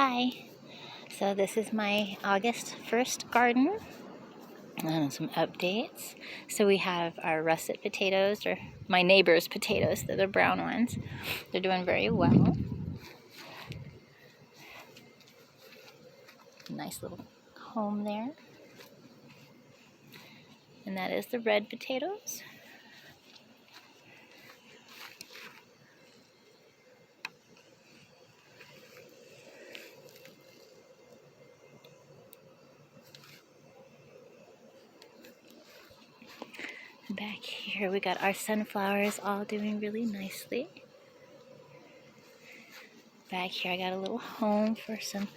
Hi, so this is my August 1st garden and some updates. So we have our russet potatoes, or my neighbor's potatoes, they're the brown ones. They're doing very well. Nice little home there. And that is the red potatoes. Back here we got our sunflowers all doing really nicely. Back here I got a little home for some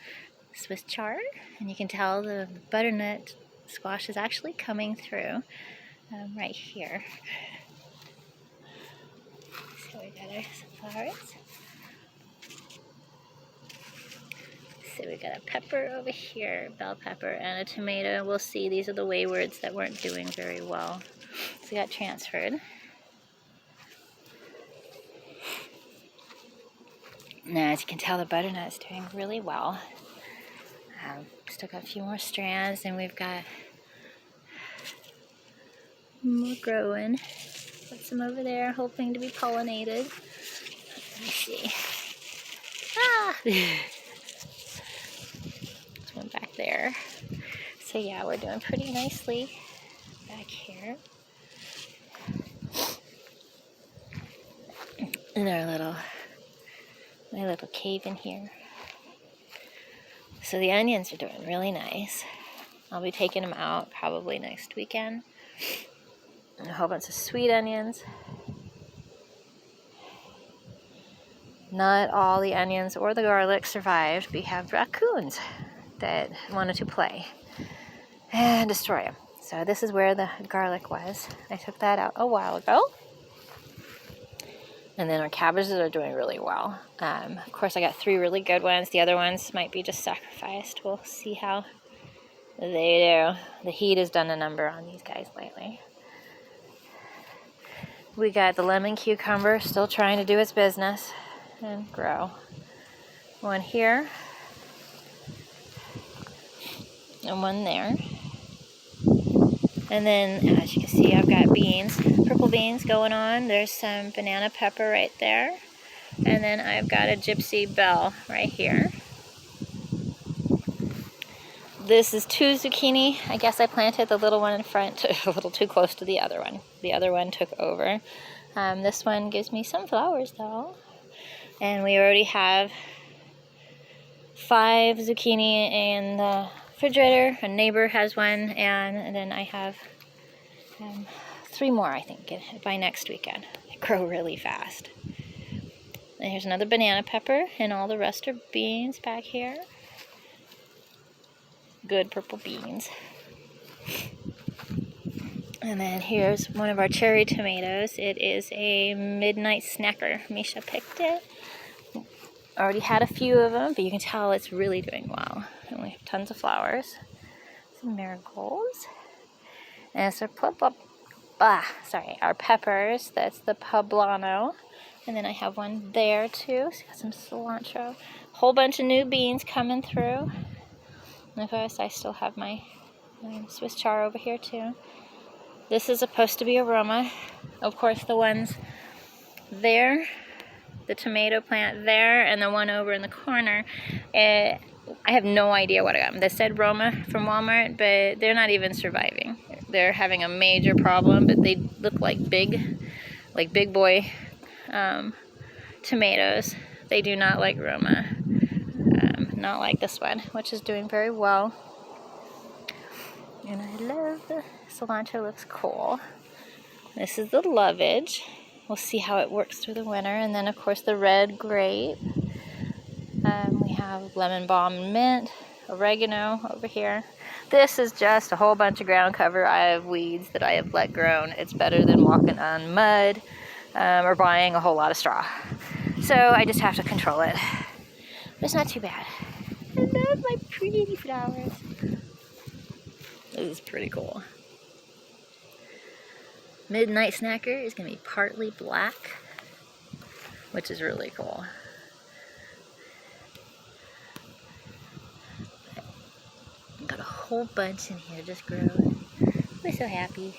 Swiss chard, and you can tell the butternut squash is actually coming through right here. So we got our sunflowers. So we got a pepper over here, bell pepper, and a tomato. We'll see, these are the waywards that weren't doing very well. So we got transferred. Now, as you can tell, the butternut's doing really well. Still got a few more strands, and we've got more growing. Got some over there, hoping to be pollinated. Let me see. Ah! There's one back there. So yeah, we're doing pretty nicely back here. In our my little cave in here. So the onions are doing really nice. I'll be taking them out probably next weekend. And a whole bunch of sweet onions. Not all the onions or the garlic survived. We have raccoons that wanted to play and destroy them. So this is where the garlic was. I took that out a while ago. And then our cabbages are doing really well. Of course, I got 3 really good ones. The other ones might be just sacrificed. We'll see how they do. The heat has done a number on these guys lately. We got the lemon cucumber still trying to do its business and grow. One here. And one there. And then, as you can see, I've got beans, purple beans going on. There's some banana pepper right there. And then I've got a gypsy bell right here. This is 2 zucchini. I guess I planted the little one in front a little too close to the other one. The other one took over. This one gives me some flowers though. And we already have 5 zucchini in the refrigerator. A neighbor has one, and then I have 3 more, I think, by next weekend. They grow really fast. And here's another banana pepper, and all the rest are beans back here. Good purple beans. And then here's one of our cherry tomatoes. It is a midnight snacker. Misha picked it. Already had a few of them, but you can tell it's really doing well. And we have tons of flowers. Some marigolds. And it's our peppers. That's the poblano. And then I have one there too. So got some cilantro. Whole bunch of new beans coming through. And of course, I still have my Swiss chard over here too. This is supposed to be aroma. Of course, the ones there, the tomato plant there, and the one over in the corner, I have no idea what I got. They said Roma from Walmart, but they're not even surviving. They're having a major problem, but they look like big boy tomatoes. They do not like Roma. Not like this one, which is doing very well. And I love the cilantro, looks cool. This is the lovage. We'll see how it works through the winter. And then, of course, the red grape. We have lemon balm and mint, oregano over here. This is just a whole bunch of ground cover. I have weeds that I have let grow. It's better than walking on mud or buying a whole lot of straw. So I just have to control it. But it's not too bad. I love my pretty flowers. This is pretty cool. Midnight snacker is going to be partly black, which is really cool. Got a whole bunch in here just growing. We're so happy.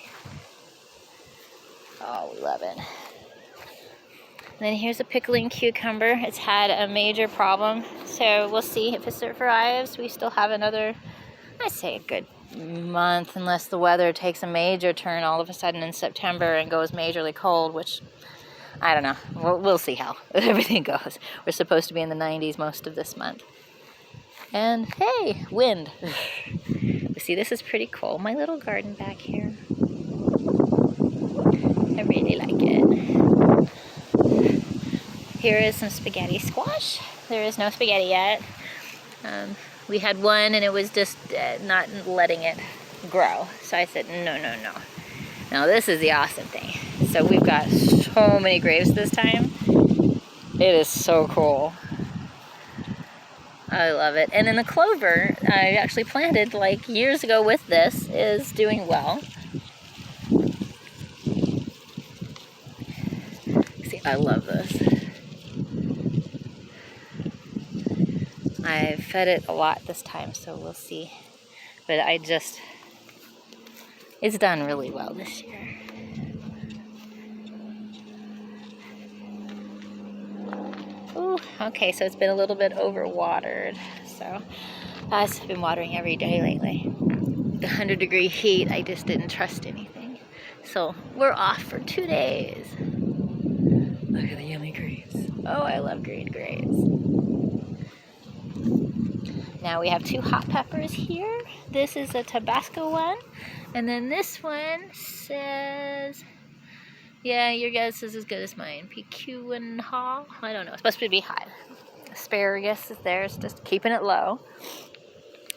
Oh, we love it. And then here's a pickling cucumber. It's had a major problem, so we'll see if it survives. We still have another, I'd say a good month, unless the weather takes a major turn all of a sudden in September and goes majorly cold, which I don't know. We'll see how everything goes. We're supposed to be in the 90s most of this month. And hey, wind. See, this is pretty cool. My little garden back here. I really like it. Here is some spaghetti squash. There is no spaghetti yet. We had one and it was just not letting it grow. So I said, no. Now this is the awesome thing. So we've got so many grapes this time. It is so cool. I love it. And then the clover I actually planted like years ago with this is doing well. See, I love this. I've fed it a lot this time, so we'll see. But it's done really well this year. Ooh, okay, so it's been a little bit overwatered. So I've been watering every day lately. The 100-degree heat, I just didn't trust anything. So we're off for 2 days. Look at the yummy grapes. Oh, I love green grapes. Now we have 2 hot peppers here. This is a Tabasco one. And then this one says, yeah, your guess is as good as mine. Pecuanha? I don't know. It's supposed to be hot. Asparagus is there. It's just keeping it low.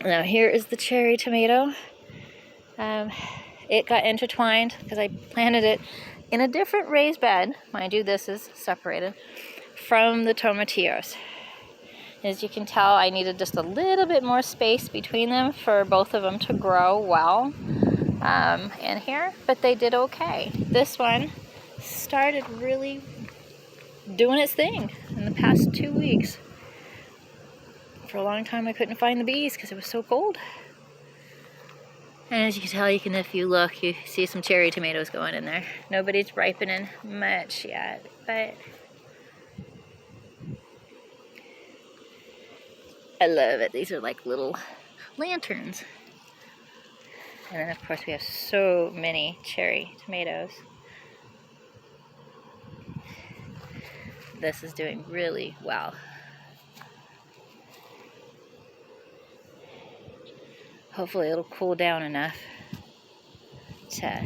Now here is the cherry tomato. It got intertwined because I planted it in a different raised bed. Mind you, this is separated from the tomatillos. As you can tell, I needed just a little bit more space between them for both of them to grow well in here, but they did okay. This one started really doing its thing in the past 2 weeks. For a long time I couldn't find the bees because it was so cold. And as you can tell, if you look, you see some cherry tomatoes going in there. Nobody's ripening much yet, but I love it. These are like little lanterns. And then of course we have so many cherry tomatoes. This is doing really well. Hopefully it'll cool down enough to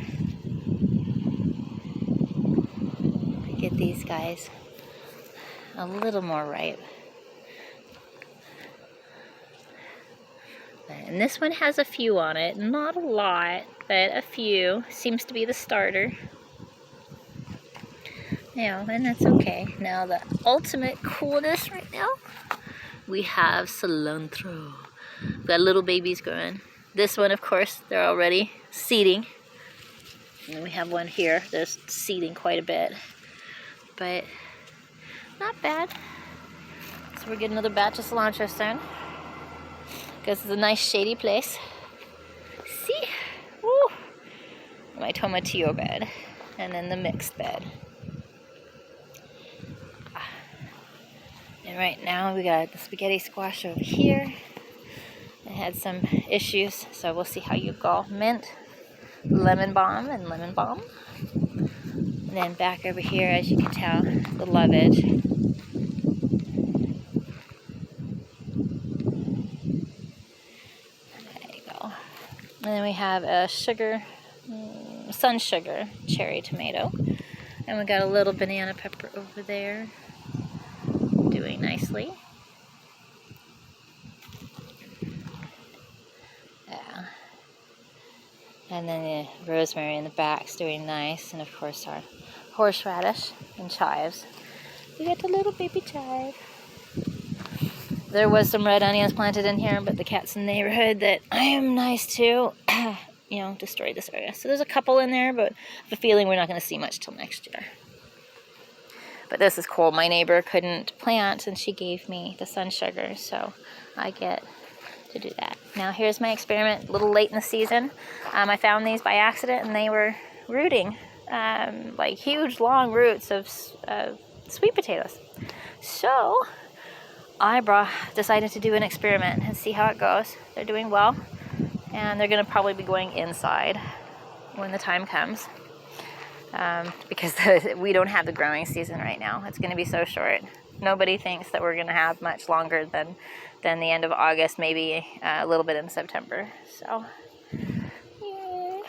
get these guys a little more ripe. And this one has a few on it, not a lot, but a few. Seems to be the starter. Yeah, and that's okay. Now the ultimate coolness right now, we have cilantro. We've got little babies growing. This one, of course, they're already seeding. And then we have one here that's seeding quite a bit. But not bad. So we're getting another batch of cilantro soon. Because it's a nice shady place. See? Woo! My tomatillo bed. And then the mixed bed. And right now we got the spaghetti squash over here. It had some issues, so we'll see how you go. Mint, lemon balm, and lemon balm. And then back over here, as you can tell, the lovage. There you go. And then we have a sun sugar cherry tomato. And we got a little banana pepper over there, doing nicely. Yeah. And then the rosemary in the back's doing nice, and of course our horseradish and chives. We got the little baby chive. There was some red onions planted in here, but the cats in the neighborhood that I am nice to, destroyed this area. So there's a couple in there, but I have a feeling we're not going to see much till next year. But this is cool. My neighbor couldn't plant, and she gave me the sun sugar, so I get to do that. Now here's my experiment, a little late in the season. I found these by accident and they were rooting, like huge long roots of sweet potatoes. So I decided to do an experiment and see how it goes. They're doing well, and they're going to probably be going inside when the time comes, because we don't have the growing season right now. It's going to be so short. Nobody thinks that we're going to have much longer than the end of August, maybe a little bit in September. So, yeah.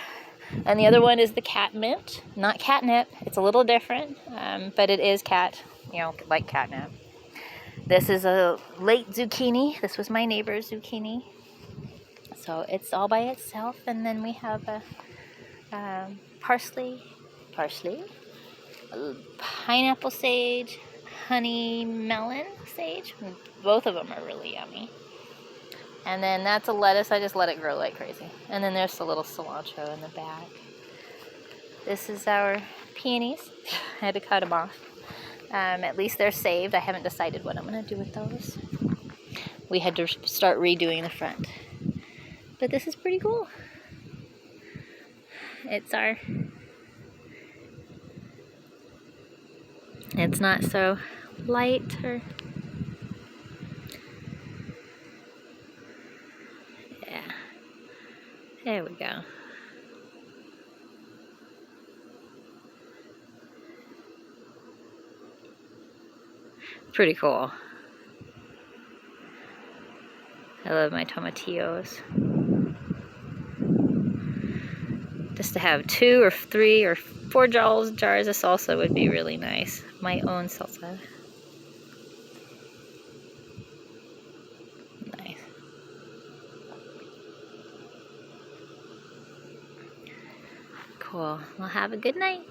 And the other one is the cat mint, not catnip. It's a little different, but it is like catnip. This is a late zucchini. This was my neighbor's zucchini. So it's all by itself. And then we have a parsley, pineapple sage, honey melon sage. Both of them are really yummy. And then that's a lettuce. I just let it grow like crazy. And then there's the little cilantro in the back. This is our peonies. I had to cut them off. At least they're saved. I haven't decided what I'm going to do with those. We had to start redoing the front. But this is pretty cool. It's not so light or... Yeah. There we go. Pretty cool. I love my tomatillos. Just to have 2 or 3 or 4 jars of salsa would be really nice. My own salsa. Nice. Cool. Well, have a good night.